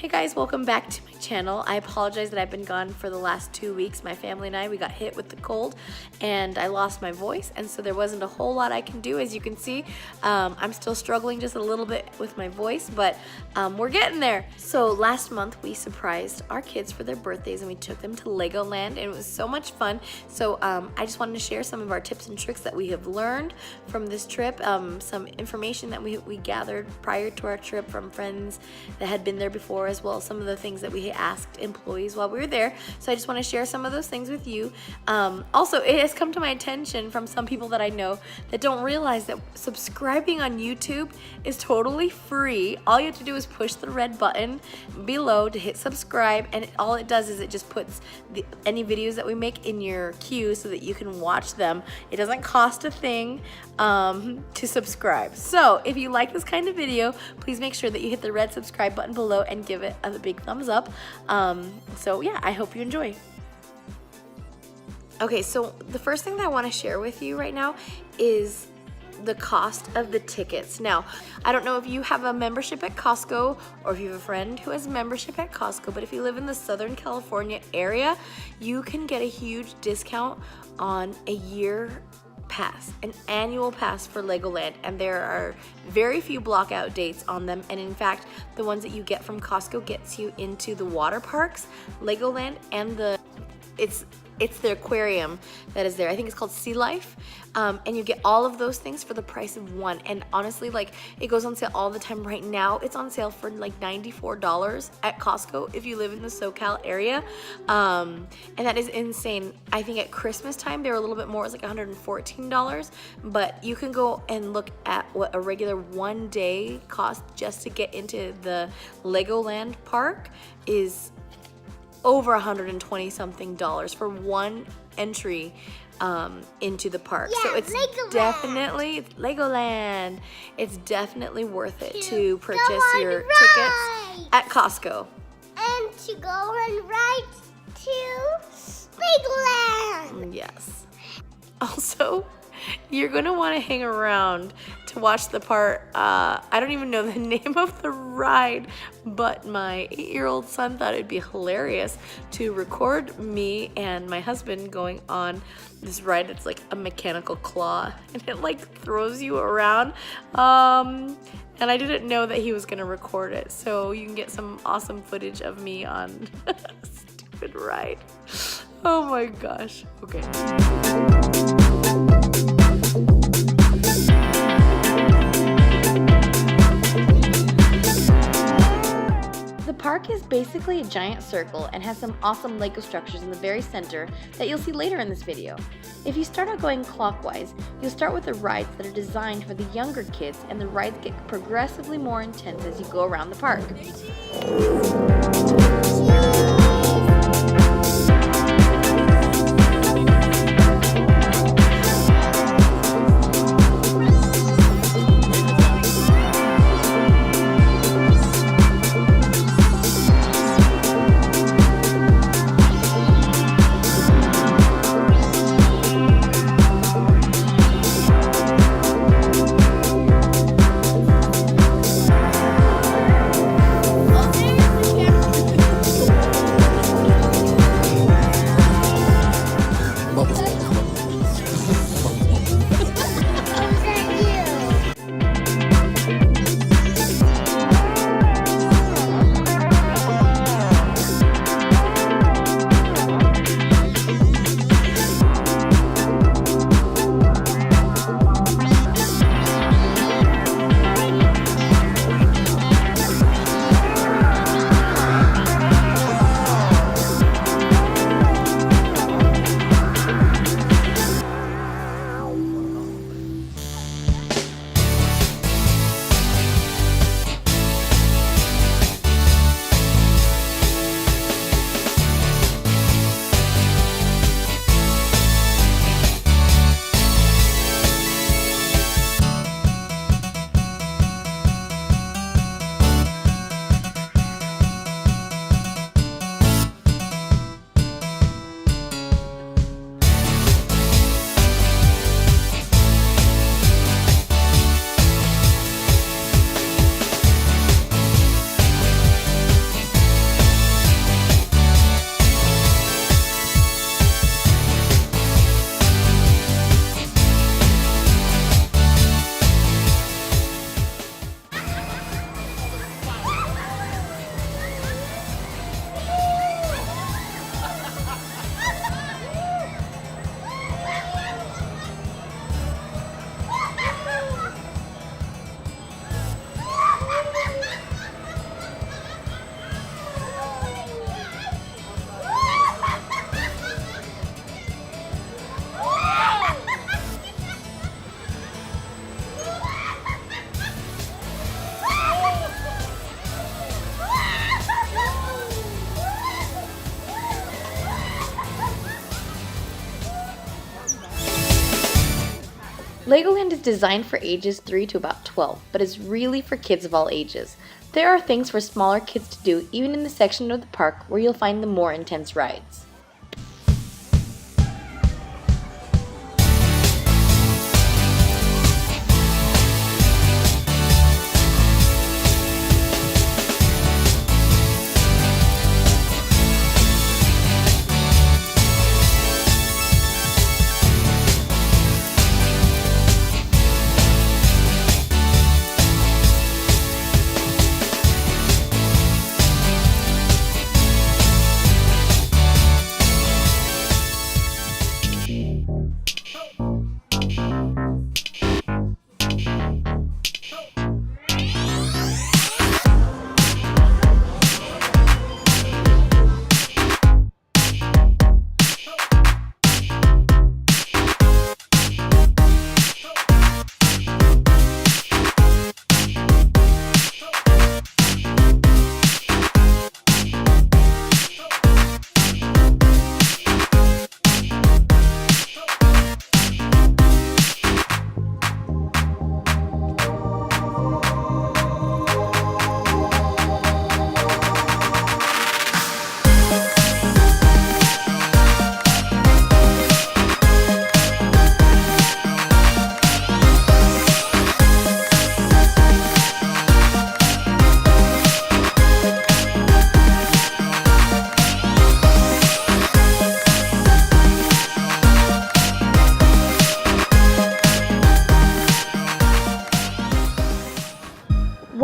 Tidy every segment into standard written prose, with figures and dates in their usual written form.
Hey guys, welcome back to my channel. I apologize that I've been gone for the last 2 weeks. My family and we got hit with the cold and I lost my voice, and so there wasn't a whole lot I can do. As you can see, I'm still struggling just a little bit with my voice, but we're getting there. So last month we surprised our kids for their birthdays and we took them to Legoland, and it was so much fun. So I just wanted to share some of our tips and tricks that we have learned from this trip, some information that we gathered prior to our trip from friends that had been there before, as well as some of the things that we asked employees while we were there. So I just want to share some of those things with you. Also, it has come to my attention from some people that I know that don't realize that subscribing on YouTube is totally free. All you have to do is push the red button below to hit subscribe, and all it does is it just puts any videos that we make in your queue so that you can watch them. It doesn't cost a thing to subscribe. So if you like this kind of video, please make sure that you hit the red subscribe button below and give it a big thumbs up. So yeah, I hope you enjoy. Okay, so the first thing that I want to share with you right now is the cost of the tickets. Now, I don't know if you have a membership at Costco or if you have a friend who has a membership at Costco, but if you live in the Southern California area, you can get a huge discount on a year pass, an annual pass for Legoland, and there are very few blockout dates on them, and in fact the ones that you get from Costco gets you into the water parks, Legoland, and it's the aquarium that is there. I think it's called Sea Life, and you get all of those things for the price of one. And honestly, like, it goes on sale all the time. Right now it's on sale for like $94 at Costco if you live in the SoCal area, and that is insane. I think at Christmas time they were a little bit more. It was like $114, but you can go and look at what a regular one day cost just to get into the Legoland park is over $120 something for one entry into the park. Yeah, so it's Legoland. Definitely Legoland. It's definitely worth it to purchase your tickets at Costco. And to go on ride to Legoland. Yes. Also, you're gonna want to hang around to watch the part. I don't even know the name of the ride, but my 8-year-old son thought it'd be hilarious to record me and my husband going on this ride. It's like a mechanical claw, and it like throws you around. And I didn't know that he was gonna record it, so you can get some awesome footage of me on a stupid ride. Oh my gosh. Okay. The park is basically a giant circle and has some awesome Lego structures in the very center that you'll see later in this video. If you start out going clockwise, you'll start with the rides that are designed for the younger kids, and the rides get progressively more intense as you go around the park. Oh, there's the Legoland is designed for ages 3 to about 12, but is really for kids of all ages. There are things for smaller kids to do even in the section of the park where you'll find the more intense rides.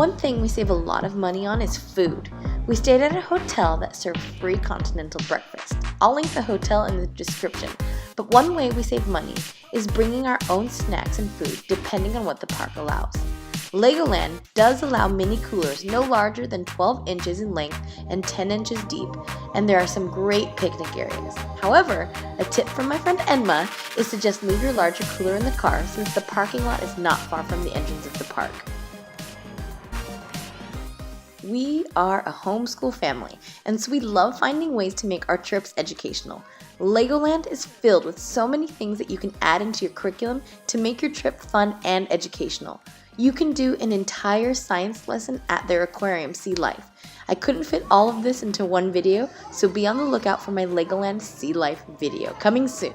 One thing we save a lot of money on is food. We stayed at a hotel that served free continental breakfast. I'll link the hotel in the description, but one way we save money is bringing our own snacks and food depending on what the park allows. Legoland does allow mini coolers no larger than 12 inches in length and 10 inches deep, and there are some great picnic areas. However, a tip from my friend Enma is to just leave your larger cooler in the car since the parking lot is not far from the entrance of the park. We are a homeschool family, and so we love finding ways to make our trips educational. Legoland is filled with so many things that you can add into your curriculum to make your trip fun and educational. You can do an entire science lesson at their aquarium, Sea Life. I couldn't fit all of this into one video, so be on the lookout for my Legoland Sea Life video coming soon.